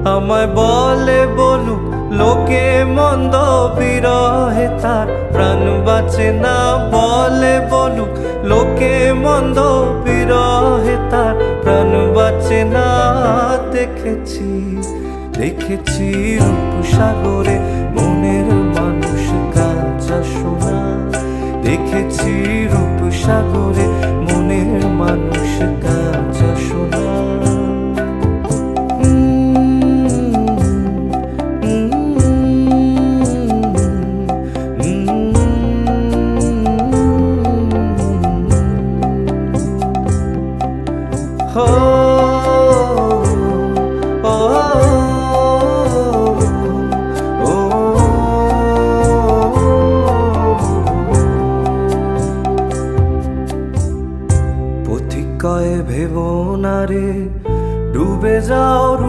আমায় বলে বলুক লোকে মন্দ, বিরহে তার প্রাণ বাঁচে না। বলে বলুক লোকে মন্দ, বিরহে তার প্রাণ বাঁচে না। দেখেছি দেখেছি রূপসাগরে মনের মানুষ কাঁচা সোনা। দেখেছি রূপসাগরে মনের মানুষ কাঁচা সোনা।